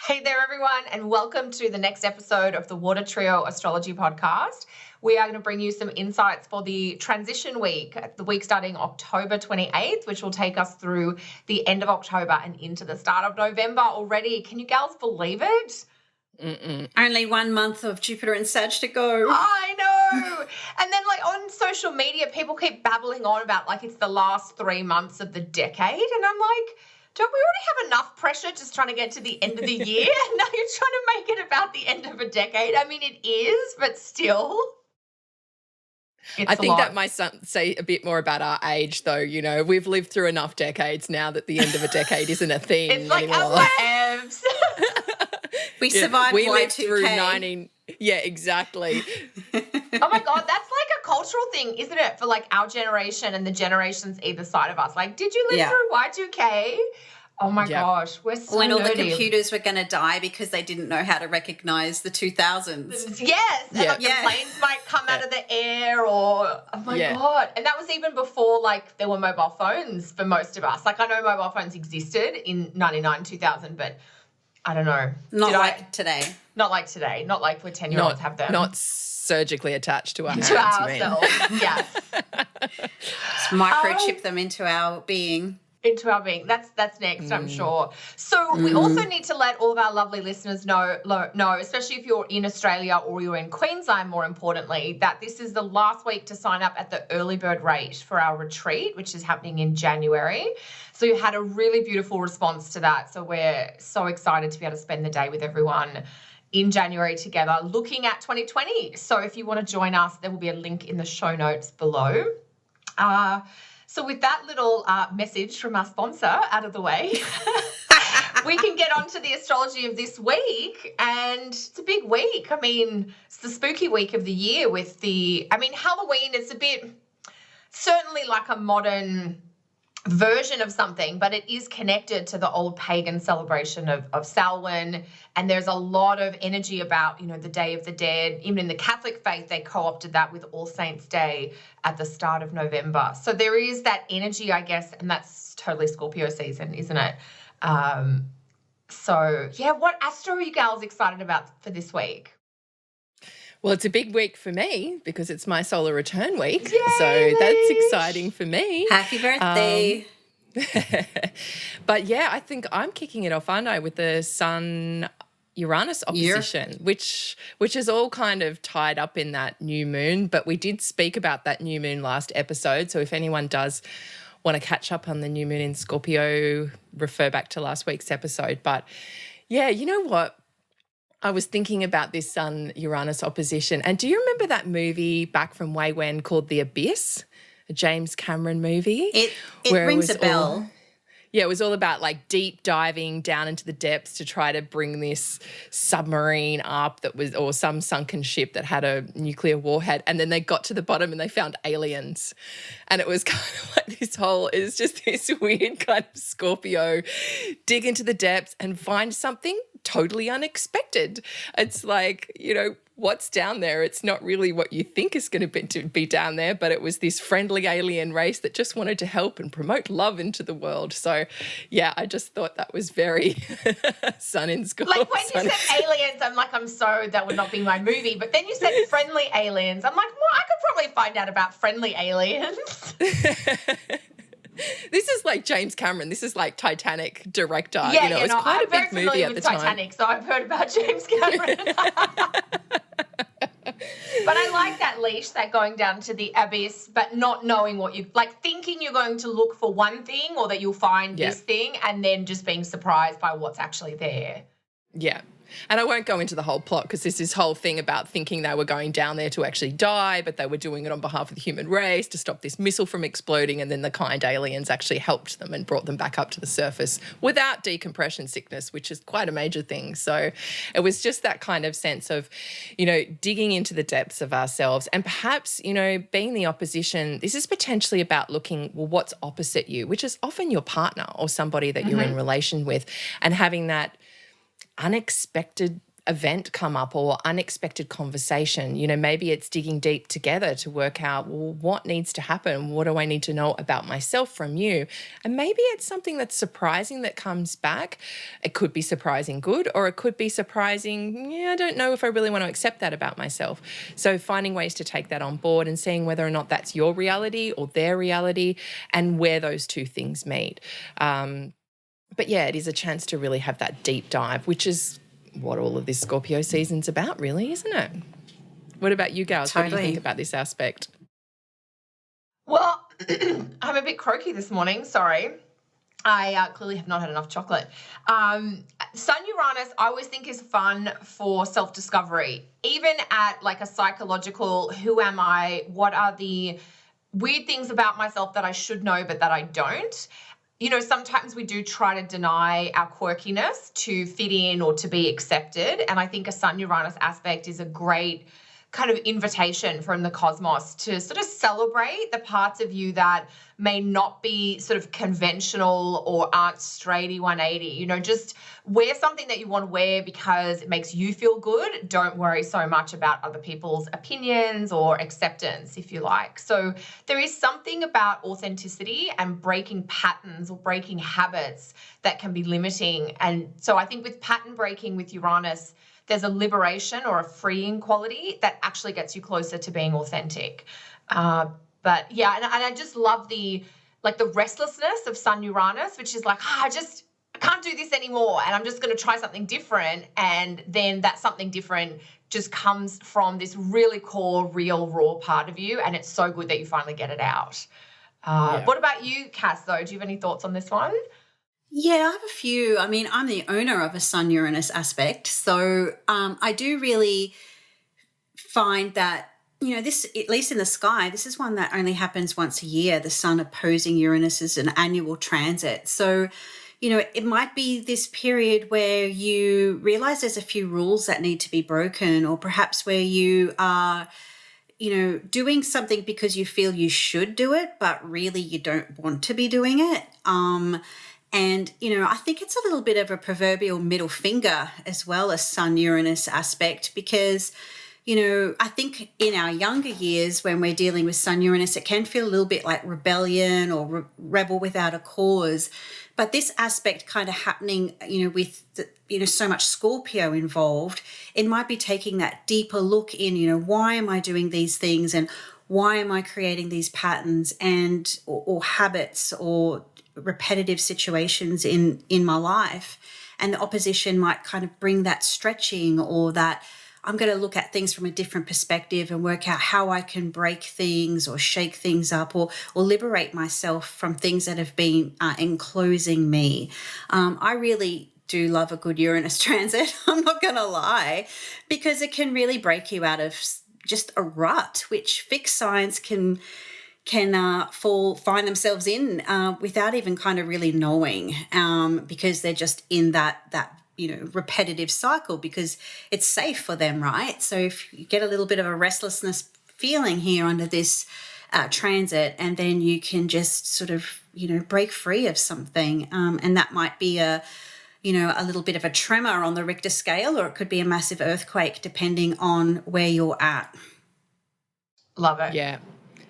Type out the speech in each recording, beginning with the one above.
Hey there, everyone, and welcome to the next episode of the Water Trio Astrology Podcast. We are going to bring you some insights for the transition week, the week starting October 28th, which will take us through the end of October and into the start of November already. Can you gals believe it? Only 1 month of Jupiter and Sag to go. I know. And then on social media, people keep babbling on about it's the last 3 months of the decade. And I'm like, don't we already have enough pressure just trying to get to the end of the year? Now you're trying to make it about the end of a decade. I mean, it is, but still. I think that might say a bit more about our age, though. You know, we've lived through enough decades now that the end of a decade isn't a thing it's like anymore. Evs. We survived we Y2K. lived through 19. Yeah, exactly. Oh my God, that's a cultural thing, isn't it? For our generation and the generations either side of us. Did you live through Y2K? Oh my gosh, we're so when all the nerdy. computers were going to die because they didn't know how to recognize the 2000s. Yes, and the planes might come out of the air or, oh my God. And that was even before there were mobile phones for most of us. I know mobile phones existed in 99, 2000, but I don't know. Not today. Not like today. Not like where 10-year-olds have them. Not surgically attached to our hands, to ourselves, yes. Just microchip them into our being. Into our being. That's next, I'm sure. So we also need to let all of our lovely listeners know, especially if you're in Australia or you're in Queensland, more importantly, that this is the last week to sign up at the early bird rate for our retreat, which is happening in January. So you had a really beautiful response to that. So we're so excited to be able to spend the day with everyone in January together looking at 2020. So if you want to join us, there will be a link in the show notes below. So with that little message from our sponsor out of the way, we can get on to the astrology of this week. And it's a big week. I mean, it's the spooky week of the year with Halloween is a bit, certainly a modern version of something, but it is connected to the old pagan celebration of Samhain, and there's a lot of energy about, the Day of the Dead. Even in the Catholic faith, they co-opted that with All Saints' Day at the start of November. So there is that energy, I guess, and that's totally Scorpio season, isn't it? What astro are you gals excited about for this week? Well, it's a big week for me because it's my solar return week. Yay, so that's exciting for me. Happy birthday. But yeah, I think I'm kicking it off, aren't I, with the Sun-Uranus opposition, which is all kind of tied up in that new moon. But we did speak about that new moon last episode. So if anyone does want to catch up on the new moon in Scorpio, refer back to last week's episode. But yeah, you know what? I was thinking about this Sun-Uranus opposition. And do you remember that movie back from way when called The Abyss, a James Cameron movie? It rings a bell. It was all about deep diving down into the depths to try to bring this submarine up or some sunken ship that had a nuclear warhead. And then they got to the bottom and they found aliens. And it was kind of it's just this weird kind of Scorpio dig into the depths and find something totally unexpected. It's what's down there? It's not really what you think is going to be down there, but it was this friendly alien race that just wanted to help and promote love into the world. So, yeah, I just thought that was very Sun in Scorpio. When you said aliens, I'm so that would not be my movie. But then you said friendly aliens. I'm like, well, I could probably find out about friendly aliens. This is James Cameron. This is Titanic director. Yeah, it's quite a big movie at the time. Titanic, so I've heard about James Cameron. But I like that leash, that going down to the abyss, but not knowing what you thinking you're going to look for one thing or that you'll find this thing, and then just being surprised by what's actually there. Yeah. And I won't go into the whole plot because there's this whole thing about thinking they were going down there to actually die, but they were doing it on behalf of the human race to stop this missile from exploding, and then the kind aliens actually helped them and brought them back up to the surface without decompression sickness, which is quite a major thing. So it was just that kind of sense of, digging into the depths of ourselves and perhaps, being the opposition. This is potentially about looking, well, what's opposite you, which is often your partner or somebody that you're in relation with, and having that unexpected event come up or unexpected conversation. You know, maybe it's digging deep together to work out, well, what needs to happen? What do I need to know about myself from you? And maybe it's something that's surprising that comes back. It could be surprising good, or it could be surprising, yeah, I don't know if I really want to accept that about myself. So finding ways to take that on board and seeing whether or not that's your reality or their reality and where those two things meet. But yeah, it is a chance to really have that deep dive, which is what all of this Scorpio season's about, really, isn't it? What about you, gals? Totally. What do you think about this aspect? Well, I'm a bit croaky this morning. Sorry. I clearly have not had enough chocolate. Sun-Uranus, I always think is fun for self-discovery. Even at like a psychological, who am I? What are the weird things about myself that I should know but that I don't? You know, sometimes we do try to deny our quirkiness to fit in or to be accepted. And I think a Sun-Uranus aspect is a great kind of invitation from the cosmos to sort of celebrate the parts of you that may not be sort of conventional or aren't straighty 180. You know, just wear something that you want to wear because it makes you feel good. Don't worry so much about other people's opinions or acceptance, if you like. So there is something about authenticity and breaking patterns or breaking habits that can be limiting. And so I think with pattern breaking with Uranus, there's a liberation or a freeing quality that actually gets you closer to being authentic. But yeah, and I just love the restlessness of Sun-Uranus, which is like, I can't do this anymore and I'm just going to try something different. And then that something different just comes from this really core, real, raw part of you. And it's so good that you finally get it out. What about you, Cass, though? Do you have any thoughts on this one? Yeah, I have a few. I mean, I'm the owner of a Sun-Uranus aspect. So I do really find that, you know, this, at least in the sky, this is one that only happens once a year. The Sun opposing Uranus is an annual transit. So, you know, it might be this period where you realize there's a few rules that need to be broken, or perhaps where you are, you know, doing something because you feel you should do it, but really you don't want to be doing it. And, you know, I think it's a little bit of a proverbial middle finger as well as Sun-Uranus aspect, because, you know, I think in our younger years when we're dealing with Sun-Uranus, it can feel a little bit like rebellion or rebel without a cause. But this aspect kind of happening, you know, with, so much Scorpio involved, it might be taking that deeper look in, you know, why am I doing these things and why am I creating these patterns and or habits or repetitive situations in my life. And the opposition might kind of bring that stretching, or that I'm going to look at things from a different perspective and work out how I can break things or shake things up or liberate myself from things that have been enclosing me. I really do love a good Uranus transit, I'm not going to lie, because it can really break you out of just a rut, which fixed signs can find themselves in without even kind of really knowing, because they're just in that repetitive cycle because it's safe for them, right? So if you get a little bit of a restlessness feeling here under this transit, and then you can just sort of break free of something, and that might be a little bit of a tremor on the Richter scale, or it could be a massive earthquake depending on where you're at. Love it. Yeah.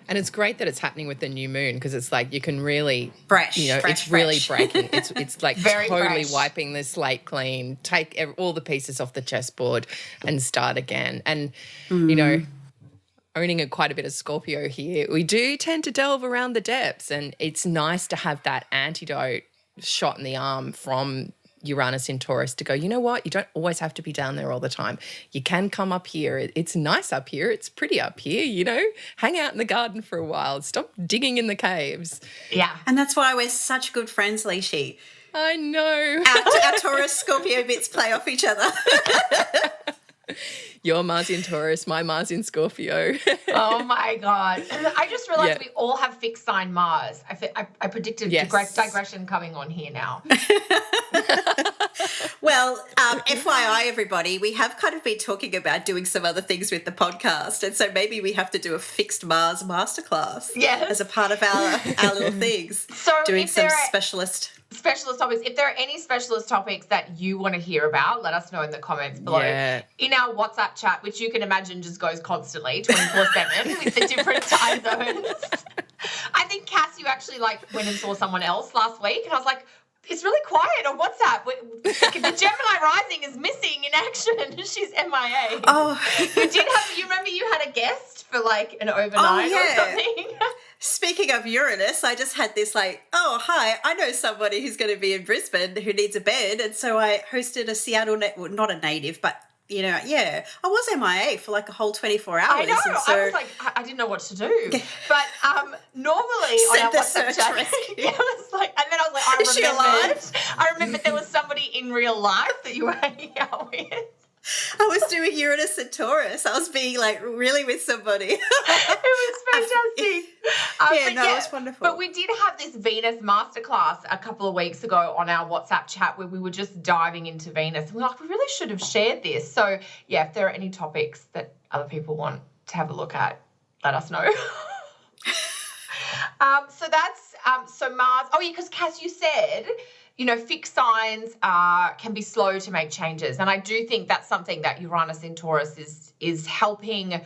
And it's great that it's happening with the new moon, because it's like you can really, fresh, really breaking. It's like Very totally fresh. wiping the slate clean, take all the pieces off the chessboard and start again. And, owning quite a bit of Scorpio here, we do tend to delve around the depths, and it's nice to have that antidote shot in the arm from Uranus in Taurus to go, you know what, you don't always have to be down there all the time. You can come up here. It's nice up here. It's pretty up here, hang out in the garden for a while. Stop digging in the caves. Yeah. And that's why we're such good friends, Lishi. I know. Our Taurus Scorpio bits play off each other. Your Mars in Taurus, my Mars in Scorpio. Oh my God. I just realized we all have fixed sign Mars. I predicted Yes. digression coming on here now. Well, FYI, everybody, we have kind of been talking about doing some other things with the podcast, and so maybe we have to do a fixed Mars masterclass as a part of our little things. So doing if some there are specialist topics, if there are any specialist topics that you want to hear about, let us know in the comments below. Yeah. In our WhatsApp chat, which you can imagine just goes constantly, 24/7 with the different time zones. I think, Cass, you actually went and saw someone else last week, and I was like, it's really quiet on WhatsApp. The Gemini rising is missing in action. She's MIA. Oh, you remember you had a guest for an overnight or something? Speaking of Uranus, I just had this oh, hi, I know somebody who's going to be in Brisbane who needs a bed. And so I hosted a Seattle, not a native, but I was MIA for a whole 24 hours. I know. And so, I was I didn't know what to do. But normally on our WhatsApp chat, and then I was Is she alive? I remembered there was somebody in real life that you were hanging out with. I was doing Uranus and Taurus. I was being really with somebody. It was fantastic. It was wonderful. But we did have this Venus masterclass a couple of weeks ago on our WhatsApp chat where we were just diving into Venus. And we're we really should have shared this. So, if there are any topics that other people want to have a look at, let us know. So that's, so Mars. Oh, yeah, because Cass, you said, fixed signs can be slow to make changes. And I do think that's something that Uranus in Taurus is helping.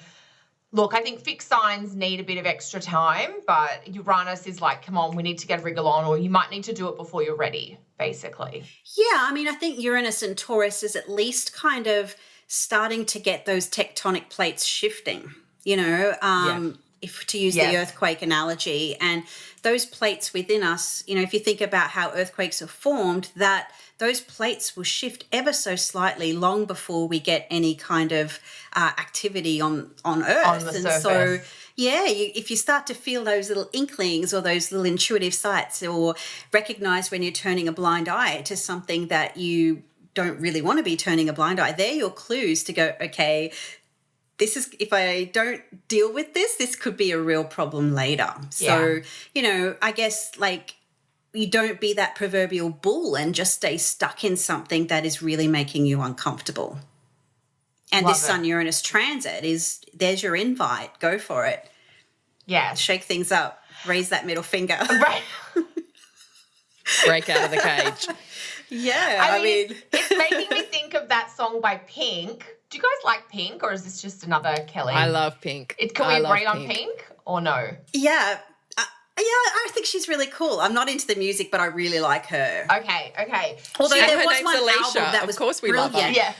Look, I think fixed signs need a bit of extra time, but Uranus is come on, we need to get a wriggle on, or you might need to do it before you're ready, basically. Yeah, I mean, I think Uranus and Taurus is at least kind of starting to get those tectonic plates shifting, if to use the earthquake analogy. And those plates within us, if you think about how earthquakes are formed, that those plates will shift ever so slightly long before we get any kind of activity on Earth. On the surface. So, if you start to feel those little inklings or those little intuitive sights, or recognize when you're turning a blind eye to something that you don't really want to be turning a blind eye, they're your clues to go, okay, this is, if I don't deal with this could be a real problem later. So, I guess you don't be that proverbial bull and just stay stuck in something that is really making you uncomfortable. And this Sun-Uranus transit there's your invite. Go for it. Yeah. Shake things up. Raise that middle finger. Right. Break out of the cage. Yeah. I mean, it's making me think of that song by Pink. Do you guys like Pink, or is this just another Kelly? I love Pink. Can we agree on Pink or no? Yeah. I think she's really cool. I'm not into the music, but I really like her. Okay. Although her there was name's one Alicia. album that was Of course we brilliant. love her. Yeah.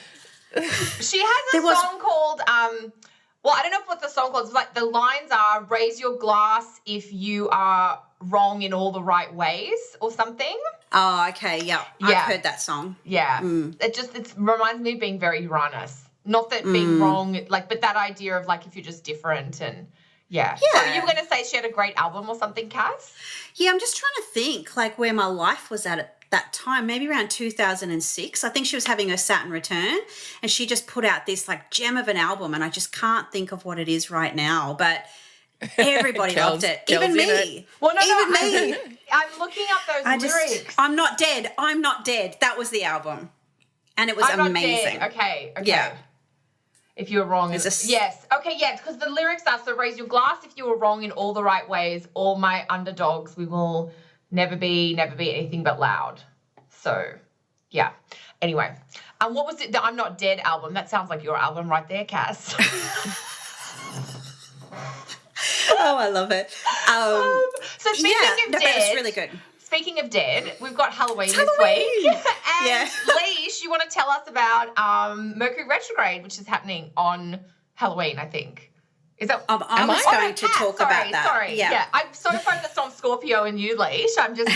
She has a song called, well, I don't know what the song called. It's the lines are, raise your glass if you are wrong in all the right ways or something. Oh, okay. Yeah. I've heard that song. Yeah. It reminds me of being very Uranus. Not that being wrong, but that idea of if you're just different and yeah. So you were going to say she had a great album or something, Cass? Yeah, I'm just trying to think where my life was at that time, maybe around 2006. I think she was having her Saturn return and she just put out this gem of an album, and I just can't think of what it is right now, but everybody loved it. Even me. Well, no, Even me. I'm looking up those lyrics. I'm Not Dead. I'm Not Dead. That was the album. And it was I'm amazing. Not dead. Okay. Yeah. If you were wrong. Yes. Okay, yeah, because the lyrics are, so raise your glass if you were wrong in all the right ways. All my underdogs, we will never be anything but loud. So, yeah. Anyway, what was it? The I'm Not Dead album. That sounds like your album right there, Cass. Oh, I love it. So speaking of dead. That's really good. Speaking of dead, we've got Halloween this week. And Leash, you want to tell us about Mercury Retrograde, which is happening on Halloween, I think. Is that? I was going to talk about that. Sorry. Yeah. I'm sort of focused on Scorpio and you, Leash. I'm just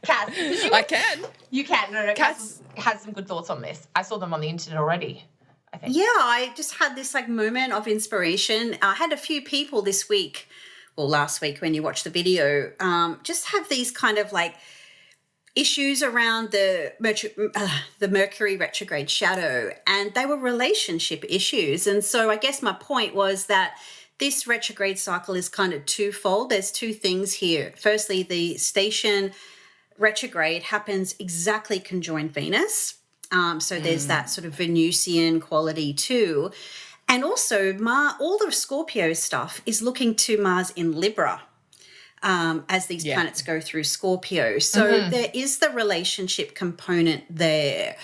Cass. I can. You can. No, Cass has some good thoughts on this. I saw them on the internet already, I think. Yeah, I just had this moment of inspiration. I had a few people this week, or last week when you watched the video, just have these kind of issues around the Mercury retrograde shadow, and they were relationship issues. And so I guess my point was that this retrograde cycle is kind of twofold. There's two things here. Firstly, the station retrograde happens exactly conjoined Venus. So there's that sort of Venusian quality too. And also all the Scorpio stuff is looking to Mars in Libra as these planets go through Scorpio. So there is the relationship component there.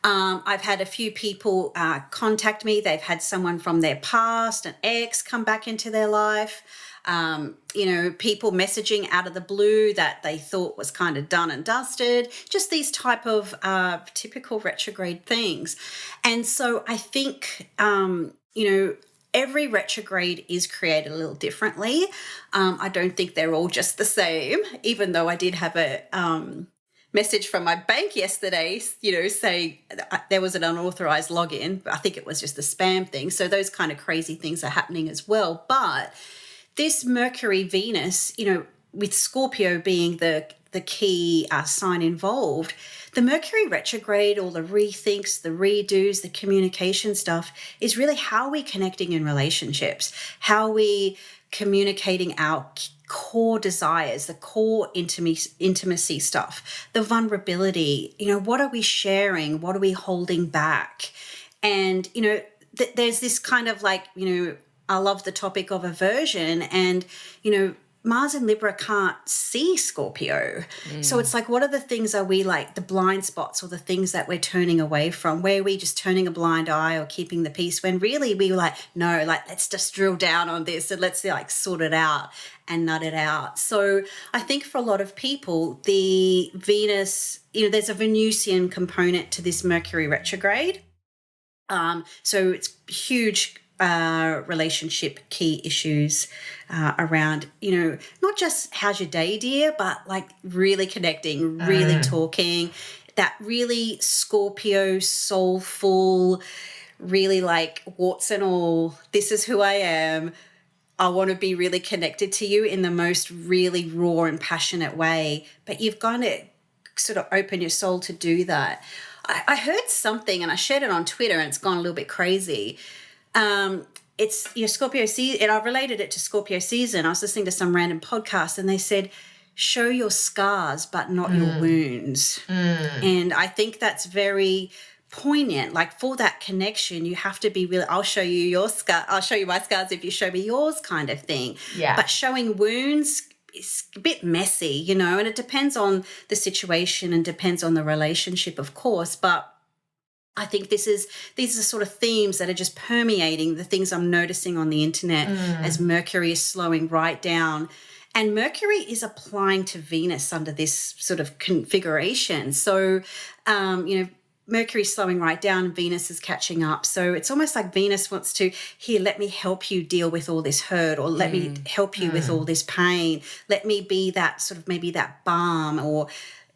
I've had a few people contact me. They've had someone from their past, an ex, come back into their life. People messaging out of the blue that they thought was kind of done and dusted, just these type of typical retrograde things. And so I think, every retrograde is created a little differently. I don't think they're all just the same, even though I did have a message from my bank yesterday, saying there was an unauthorized login. I think it was just a spam thing. So those kind of crazy things are happening as well. But this Mercury Venus, with Scorpio being the key sign involved, the Mercury retrograde, all the rethinks, the redos, the communication stuff is really how we're connecting in relationships, how we communicating our core desires, the core intimacy stuff, the vulnerability, what are we sharing? What are we holding back? And, there's this kind of I love the topic of aversion, and, Mars and Libra can't see Scorpio. So it's what are the things are we the blind spots or the things that we're turning away from? Where are we just turning a blind eye or keeping the peace when really we were no, let's just drill down on this and let's sort it out and nut it out. So I think for a lot of people, the Venus, there's a Venusian component to this Mercury retrograde. So it's huge relationship key issues around, not just how's your day, dear, but really connecting, really talking, that really Scorpio soulful, really warts and all, this is who I am. I want to be really connected to you in the most really raw and passionate way. But you've got to sort of open your soul to do that. I heard something and I shared it on Twitter and it's gone a little bit crazy. It's Scorpio season, and I related it to Scorpio season. I was listening to some random podcast and they said, show your scars, but not your wounds. And I think that's very poignant. For that connection, you have to be really, I'll show you my scars if you show me yours kind of thing. Yeah. But showing wounds is a bit messy, and it depends on the situation and depends on the relationship, of course. But I think these are sort of themes that are just permeating the things I'm noticing on the internet as Mercury is slowing right down. And Mercury is applying to Venus under this sort of configuration. So, Mercury is slowing right down, Venus is catching up. So it's almost like Venus wants to, here, let me help you deal with all this hurt, or let me help you with all this pain. Let me be that sort of maybe that balm or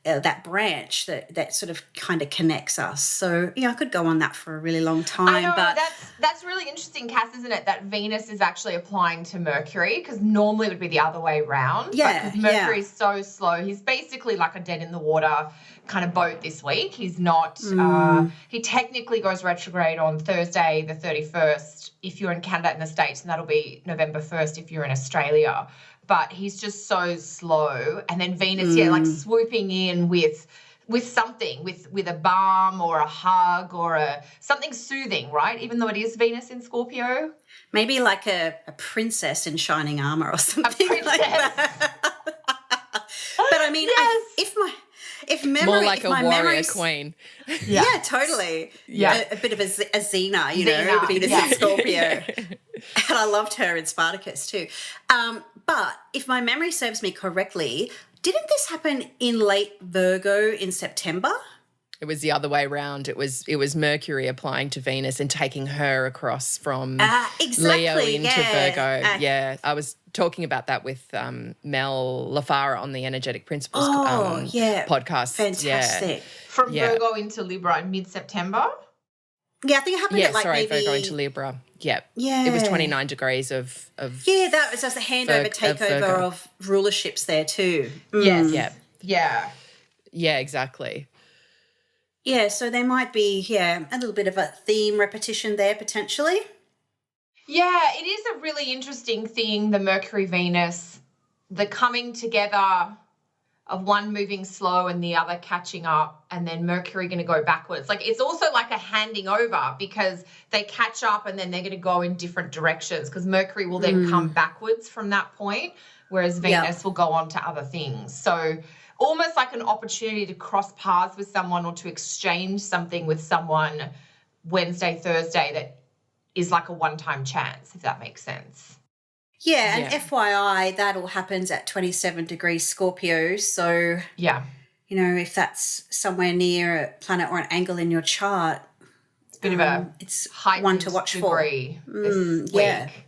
that branch that sort of kind of connects us. So I could go on that for a really long time. I know, but that's really interesting, Cass, isn't it? That Venus is actually applying to Mercury, because normally it would be the other way around. Yeah, because Mercury is so slow. He's basically like a dead in the water kind of boat this week. He's not. He technically goes retrograde on Thursday, the 31st, if you're in Canada and the States, and that'll be November 1st if you're in Australia. But he's just so slow. And then Venus, swooping in with something, with a balm or a hug or something soothing, right? Even though it is Venus in Scorpio. Maybe like a princess in shining armor or something like that. But I mean, yes. if memory, more like if a my warrior memories, queen. Yeah, totally. Yeah. A bit of a Xena, Xena, Venus yeah. in Scorpio. And I loved her in Spartacus too. But if my memory serves me correctly, didn't this happen in late Virgo in September? It was the other way around. It was Mercury applying to Venus and taking her across from Leo into Virgo. Yeah, I was talking about that with Mel Lafara on the Energetic Principles podcast. Fantastic. From Virgo into Libra in mid-September. Yeah, I think it happened at Virgo into Libra. Yeah. Yeah. It was 29 degrees of yeah, that was just a handover, takeover of rulerships there too. Yes. Yeah. Yeah. Yeah, exactly. Yeah, so there might be, a little bit of a theme repetition there potentially. Yeah, it is a really interesting thing, the Mercury-Venus, the coming together of one moving slow and the other catching up, and then Mercury going to go backwards. Like, it's also like a handing over because they catch up and then they're going to go in different directions because Mercury will then come backwards from that point, whereas Venus will go on to other things. So almost like an opportunity to cross paths with someone or to exchange something with someone Wednesday, Thursday that is like a one-time chance, if that makes sense. Yeah, and FYI, that all happens at 27 degrees Scorpio. So, yeah, you know, if that's somewhere near a planet or an angle in your chart, it's a bit of a it's heightened one to watch for. This yeah, week.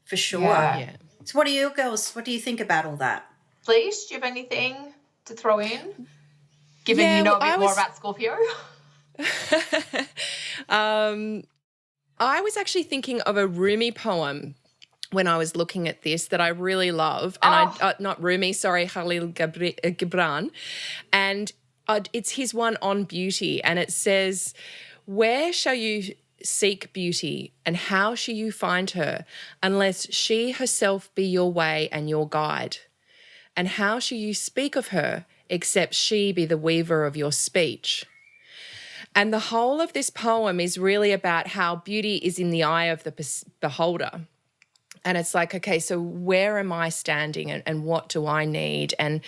For sure. Yeah. So what do you girls, what do you think about all that? Please, do you have anything to throw in? Given you know a bit more about Scorpio. I was actually thinking of a Rumi poem when I was looking at this that I really love. And not Rumi, sorry, Khalil Gibran. And it's his one on beauty. And it says, "Where shall you seek beauty, and how shall you find her, unless she herself be your way and your guide? And how shall you speak of her, except she be the weaver of your speech?" And the whole of this poem is really about how beauty is in the eye of the beholder. And it's like, okay, so where am I standing and what do I need? And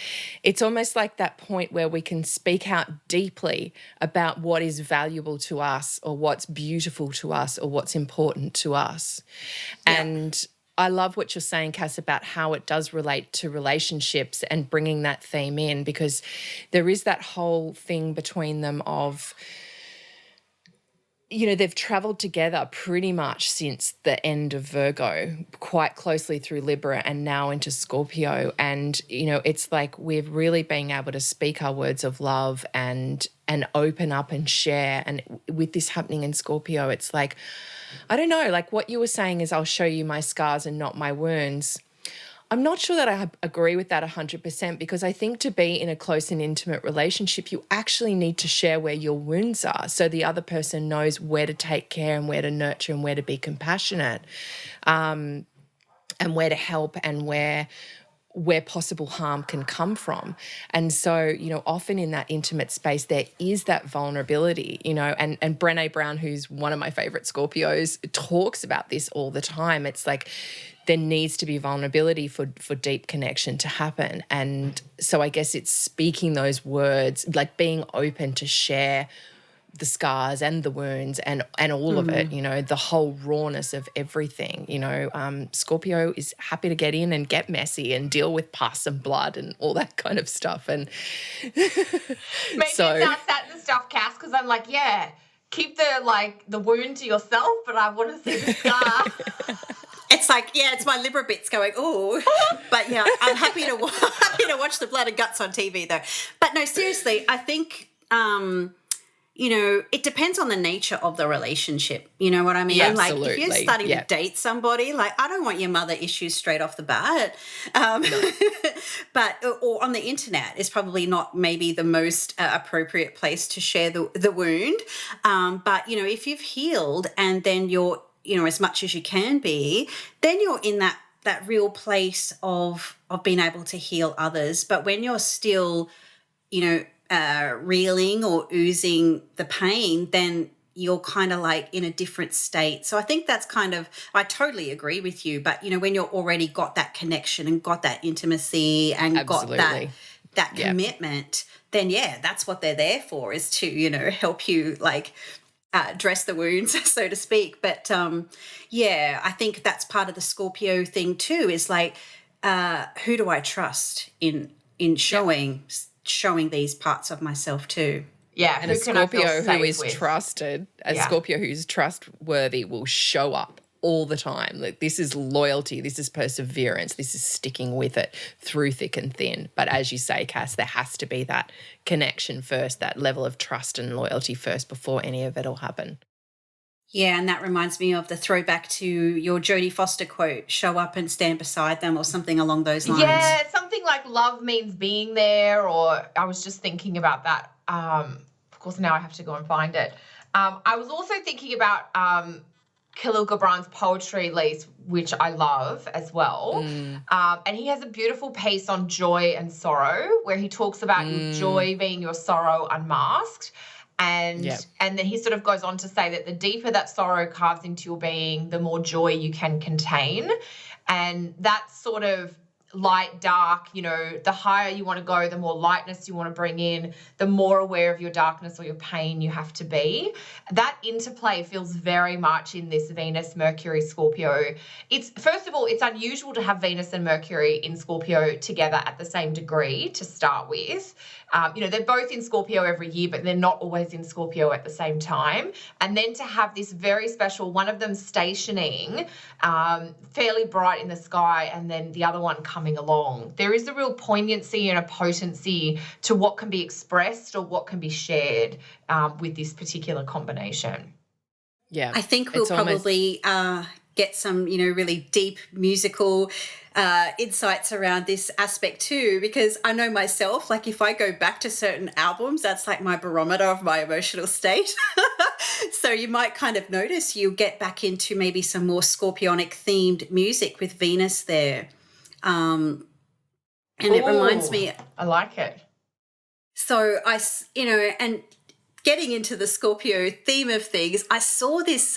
it's almost like that point where we can speak out deeply about what is valuable to us or what's beautiful to us or what's important to us. Yeah. And I love what you're saying, Cass, about how it does relate to relationships and bringing that theme in, because there is that whole thing between them of, you know, they've travelled together pretty much since the end of Virgo, quite closely through Libra and now into Scorpio. And, you know, it's like we're really being able to speak our words of love and open up and share. And with this happening in Scorpio, it's like, I don't know, like what you were saying is I'll show you my scars and not my wounds. I'm not sure that I agree with that 100%, because I think to be in a close and intimate relationship, you actually need to share where your wounds are so the other person knows where to take care and where to nurture and where to be compassionate, and where to help and where possible harm can come from. And so, you know, often in that intimate space, there is that vulnerability, you know, and Brené Brown, who's one of my favorite Scorpios, talks about this all the time. It's like there needs to be vulnerability for deep connection to happen. And so I guess it's speaking those words, like being open to share the scars and the wounds and all of it, you know, the whole rawness of everything, you know. Scorpio is happy to get in and get messy and deal with pus and blood and all that kind of stuff. And maybe it's not that the stuff, Cass, because I'm like, yeah, keep the wound to yourself, but I want to see the scar. It's like, yeah, it's my Libra bits going, ooh. But yeah, I'm happy to watch the blood and guts on TV though. But no, seriously, I think, you know, it depends on the nature of the relationship. You know what I mean? Yeah, like absolutely. if you're starting to date somebody, like I don't want your mother issues straight off the bat. No. But or on the internet is probably not maybe the most appropriate place to share the wound. But, you know, if you've healed and then you're, you know, as much as you can be, then you're in that real place of being able to heal others. But when you're still, you know, reeling or oozing the pain, then you're kind of like in a different state. So I think that's kind of, I totally agree with you. But, you know, when you're already got that connection and got that intimacy and Absolutely. got that commitment, then yeah, that's what they're there for, is to, you know, help you like dress the wounds, so to speak. But yeah, I think that's part of the Scorpio thing too, is like, who do I trust in showing these parts of myself too? Yeah, and a Scorpio who is with? Trusted, Scorpio who's trustworthy will show up all the time. Like, this is loyalty, this is perseverance, this is sticking with it through thick and thin. But as you say, Cass, there has to be that connection first, that level of trust and loyalty first before any of it will happen. Yeah, and that reminds me of the throwback to your Jodie Foster quote, show up and stand beside them, or something along those lines. Yeah, something like love means being there, or I was just thinking about that. Of course, now I have to go and find it. I was also thinking about Khalil Gibran's poetry release, which I love as well. And he has a beautiful piece on joy and sorrow where he talks about your joy being your sorrow unmasked. And then he sort of goes on to say that the deeper that sorrow carves into your being, the more joy you can contain. And that sort of light, dark, you know, the higher you want to go, the more lightness you want to bring in, the more aware of your darkness or your pain you have to be. That interplay feels very much in this Venus, Mercury, Scorpio. It's, first of all, it's unusual to have Venus and Mercury in Scorpio together at the same degree to start with. You know, they're both in Scorpio every year, but they're not always in Scorpio at the same time. And then to have this very special, one of them stationing fairly bright in the sky and then the other one coming along. There is a real poignancy and a potency to what can be expressed or what can be shared with this particular combination. Yeah. I think we'll probably get some, you know, really deep musical insights around this aspect too, because I know myself, like if I go back to certain albums, that's like my barometer of my emotional state. So you might kind of notice you get back into maybe some more scorpionic themed music with Venus there. And it reminds me. I like it. So you know, and getting into the Scorpio theme of things, I saw this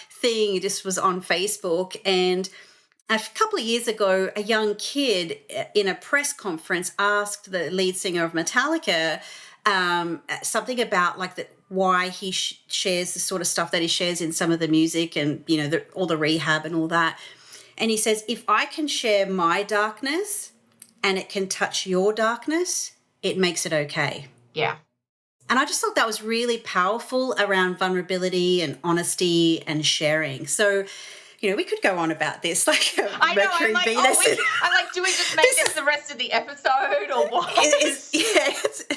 thing, this was on Facebook, and a couple of years ago, a young kid in a press conference asked the lead singer of Metallica something about like why he shares the sort of stuff that he shares in some of the music and, you know, all the rehab and all that. And he says, if I can share my darkness and it can touch your darkness, it makes it okay. Yeah. And I just thought that was really powerful around vulnerability and honesty and sharing. So, you know, we could go on about this, like I know, Mercury, I'm like, Venus. I'm like, do we just make this the rest of the episode or what?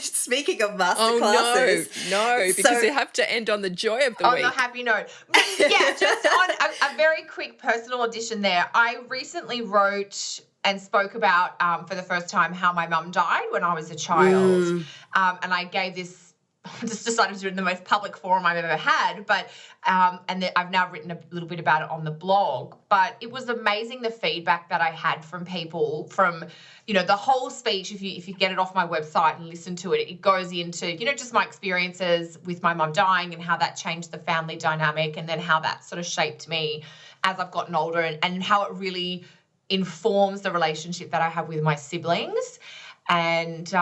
Speaking of masterclasses. No, because you have to end on the joy of the week. On a happy note. But yeah, just on a very quick personal addition there, I recently wrote and spoke about for the first time how my mum died when I was a child. And I gave this, just decided to do it in the most public forum I've ever had, but I've now written a little bit about it on the blog. But it was amazing the feedback that I had from people, from, you know, the whole speech. If you get it off my website and listen to it, it goes into, you know, just my experiences with my mum dying and how that changed the family dynamic, and then how that sort of shaped me as I've gotten older, and how it really informs the relationship that I have with my siblings. And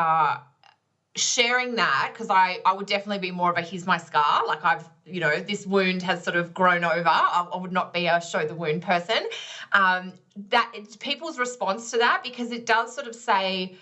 sharing that, because I would definitely be more of a here's my scar, like I've, you know, this wound has sort of grown over. I would not be a show the wound person. That it's people's response to that, because it does sort of say,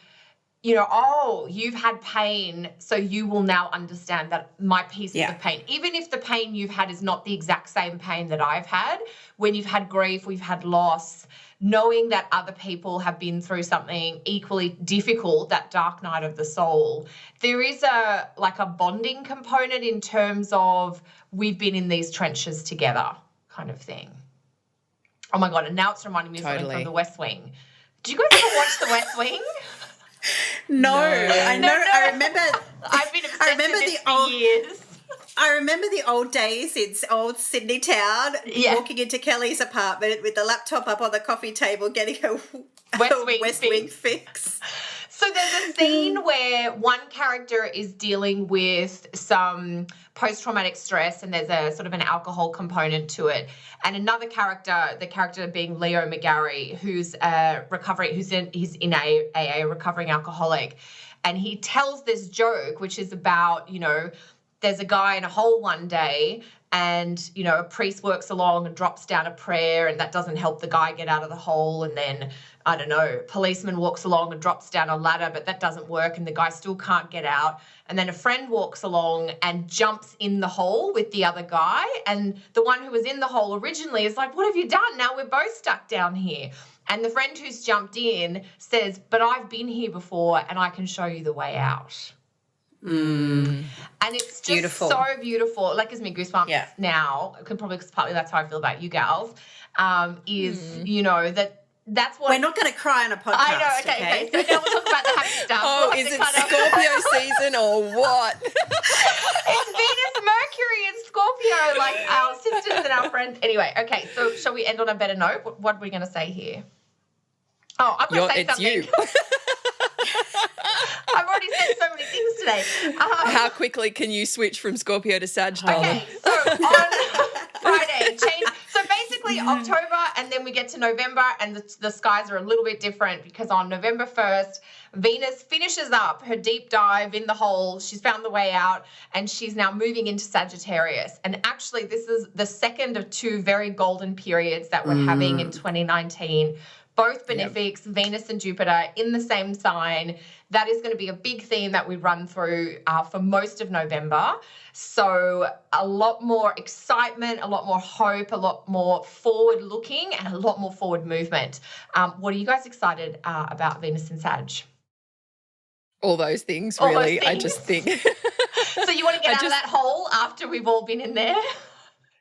you know, oh, you've had pain, so you will now understand that my pieces of pain, even if the pain you've had is not the exact same pain that I've had. When you've had grief, we've had loss, knowing that other people have been through something equally difficult, that dark night of the soul, there is a bonding component in terms of we've been in these trenches together kind of thing. Oh my God, and now it's reminding me of something from The West Wing. Do you guys ever watch The West Wing? No. I know. No. I remember. I've been obsessed with this for years. I remember the old days in old Sydney town, walking into Kelly's apartment with the laptop up on the coffee table, getting a West Wing fix. So there's a scene where one character is dealing with some post-traumatic stress, and there's a sort of an alcohol component to it. And another character, the character being Leo McGarry, he's in AA, recovering alcoholic. And he tells this joke, which is about, you know, there's a guy in a hole one day, and, you know, a priest works along and drops down a prayer, and that doesn't help the guy get out of the hole. And then, I don't know, policeman walks along and drops down a ladder, but that doesn't work, and the guy still can't get out. And then a friend walks along and jumps in the hole with the other guy, and the one who was in the hole originally is like, what have you done? Now we're both stuck down here. And the friend who's jumped in says, but I've been here before and I can show you the way out. And it's just beautiful. So beautiful. It like gives me goosebumps now. Probably because partly that's how I feel about you gals. You know, that's what... We're not going to cry on a podcast, I know, okay. So now we'll talk about the happy stuff. Oh, is it Scorpio season or what? It's Venus, Mercury and Scorpio, like our sisters and our friends friend. Anyway, okay, so shall we end on a better note? What are we going to say here? Oh, I'm going to say something. You. I've already said so many things today. How quickly can you switch from Scorpio to Sag, darling? Okay, so on Friday, change. So basically October, and then we get to November, and the skies are a little bit different because on November 1st, Venus finishes up her deep dive in the hole. She's found the way out, and she's now moving into Sagittarius. And actually, this is the second of two very golden periods that we're having in 2019. Both benefics, Venus and Jupiter in the same sign. That is going to be a big theme that we run through for most of November. So a lot more excitement, a lot more hope, a lot more forward looking, and a lot more forward movement. What are you guys excited about Venus and Sag? All those things, All really. those things. I just think. So you want to get out of that hole after we've all been in there?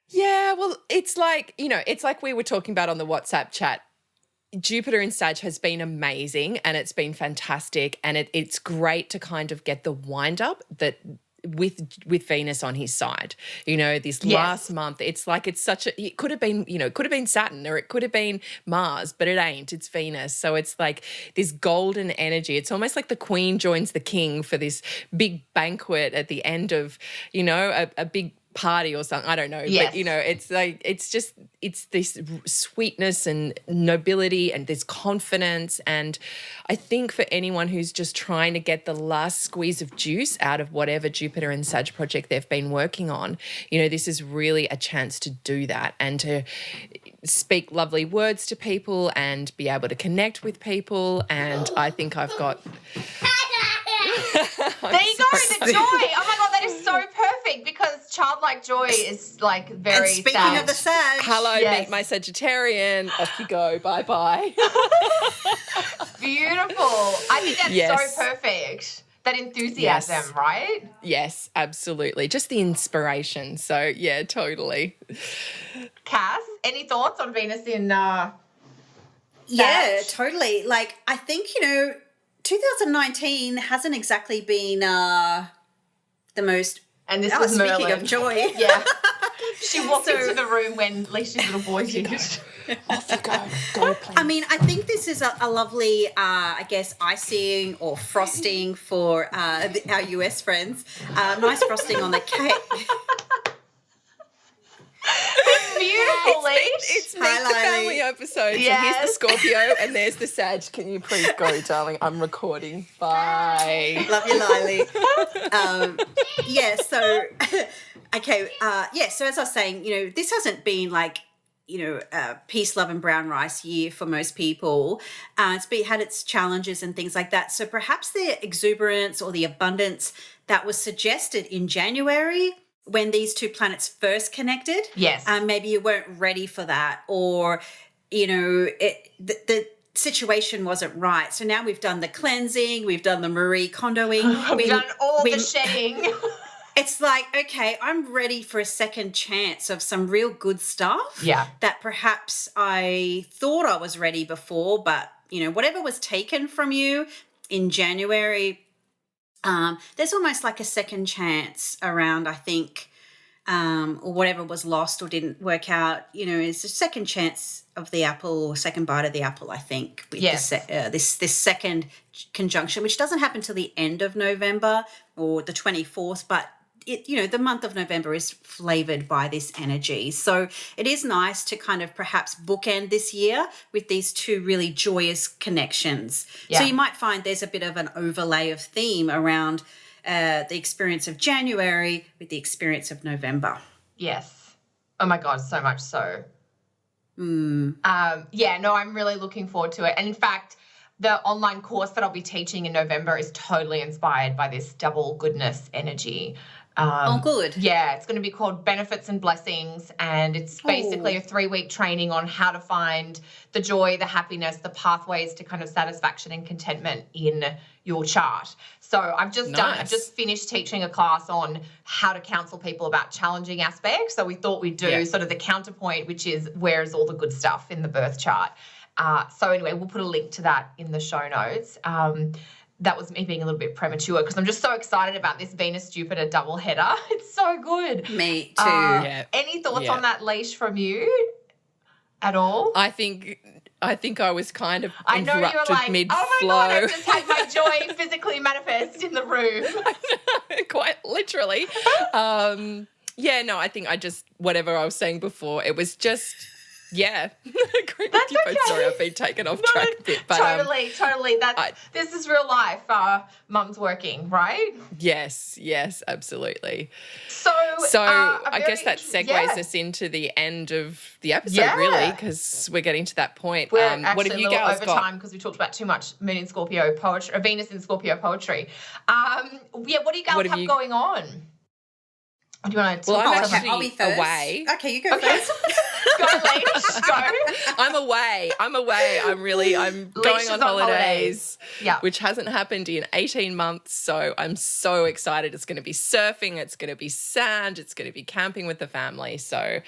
Yeah, well, it's like we were talking about on the WhatsApp chat. Jupiter in Sag has been amazing and it's been fantastic, and it's great to kind of get the wind up that with Venus on his side. This last month, it's like it could have been Saturn or it could have been Mars, but it ain't. It's Venus. So it's like this golden energy. It's almost like the queen joins the king for this big banquet at the end of, a big party or something. I don't know. Yes. But, it's this sweetness and nobility and this confidence. And I think for anyone who's just trying to get the last squeeze of juice out of whatever Jupiter and Sag project they've been working on, this is really a chance to do that and to speak lovely words to people and be able to connect with people. And I think I've got... There you go, the joy. Oh my God, that is so perfect because childlike joy is like very And speaking sad. of the Sag, Hello, Yes. meet my Sagittarian. Off you go. Bye-bye. Beautiful. I think that's Yes. so perfect. That enthusiasm, Yes. right? Yes, absolutely. Just the inspiration. So, yeah, totally. Cass, any thoughts on Venus in yeah, Sag? totally. Like, I think, 2019 hasn't exactly been the most. And this Oh, was speaking Merlin. of joy. Yeah. She walked into the room when Leisha's little boy did. Off you go. Go, please. I mean, I think this is a lovely, icing or frosting for our US friends. Nice frosting on the cake. Beautiful, Leish. It's Meet Hi, the Lily. Family episode. So Yes. here's the Scorpio and there's the Sag. Can you please go, darling? I'm recording. Bye. Love you, Lily. Okay. So as I was saying, this hasn't been like, peace, love and brown rice year for most people. Had its challenges and things like that. So perhaps the exuberance or the abundance that was suggested in January when these two planets first connected, Yes. maybe you weren't ready for that, or the situation wasn't right. So now we've done the cleansing, we've done the Marie Kondoing, We've done all the shedding. It's like, okay, I'm ready for a second chance of some real good stuff. Yeah. That perhaps I thought I was ready before, but whatever was taken from you in January, there's almost like a second chance around, I think, or whatever was lost or didn't work out, is a second chance of the apple or second bite of the apple, I think, with Yes. this second conjunction, which doesn't happen till the end of November or the 24th, but the month of November is flavored by this energy. So it is nice to kind of perhaps bookend this year with these two really joyous connections. Yeah. So you might find there's a bit of an overlay of theme around the experience of January with the experience of November. Yes. Oh my God, so much so. I'm really looking forward to it. And in fact, the online course that I'll be teaching in November is totally inspired by this double goodness energy. Good. Yeah, it's going to be called Benefits and Blessings, and it's basically a 3-week training on how to find the joy, the happiness, the pathways to kind of satisfaction and contentment in your chart. So I've just finished teaching a class on how to counsel people about challenging aspects. So we thought we'd do sort of the counterpoint, which is where is all the good stuff in the birth chart. So anyway, we'll put a link to that in the show notes. that was me being a little bit premature because I'm just so excited about this Venus-Jupiter double header. It's so good. Me too. Any thoughts on that, Leash, from you at all? I think I was kind of I know interrupted you're like, mid-flow. oh my God, I just had my joy physically manifest in the room. Quite literally. I think I just, whatever I was saying before, it was just, I agree with you both. Sorry, I've been taken off track a bit. But, totally. This is real life. Mum's working, right? Yes, absolutely. So I guess that segues us into the end of the episode, really, because we're getting to that point. We're actually what have you a little guys over got? time because we talked about too much Moon in Scorpio poetry, or Venus in Scorpio poetry. What do you guys have going on? Or do you want to talk I'm about actually I'll be first. away. Okay, you go first. Go, Leash, go. I'm away. I'm going on holidays, which hasn't happened in 18 months. So I'm so excited. It's going to be surfing. It's going to be sand. It's going to be camping with the family. So,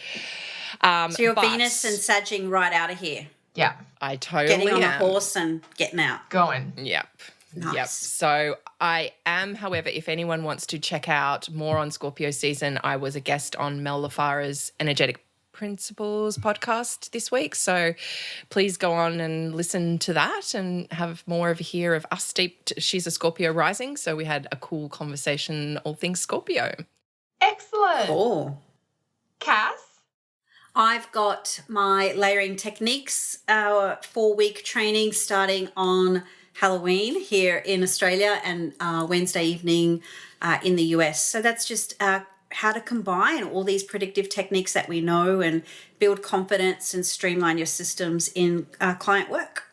so you're Venus and Sagging right out of here. Yeah. I totally Getting on am. a horse and getting out. Going. Yep. Nice. Yep. So I am, however, if anyone wants to check out more on Scorpio season, I was a guest on Mel Lafara's Energetic Principles podcast this week. So please go on and listen to that and have more of a hear of us steeped. She's a Scorpio rising. So we had a cool conversation, all things Scorpio. Excellent. Cool. Cass? I've got my layering techniques, 4-week training starting on Halloween here in Australia and Wednesday evening in the US. So that's just how to combine all these predictive techniques that we know and build confidence and streamline your systems in client work.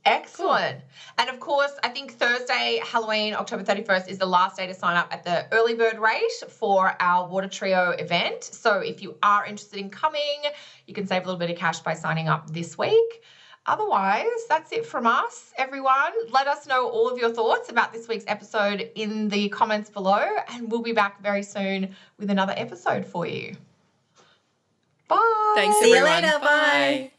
Excellent. And of course, I think Thursday, Halloween, October 31st is the last day to sign up at the early bird rate for our Water Trio event. So if you are interested in coming, you can save a little bit of cash by signing up this week. Otherwise, that's it from us, everyone. Let us know all of your thoughts about this week's episode in the comments below, and we'll be back very soon with another episode for you. Bye. Thanks, See everyone. you later. Bye.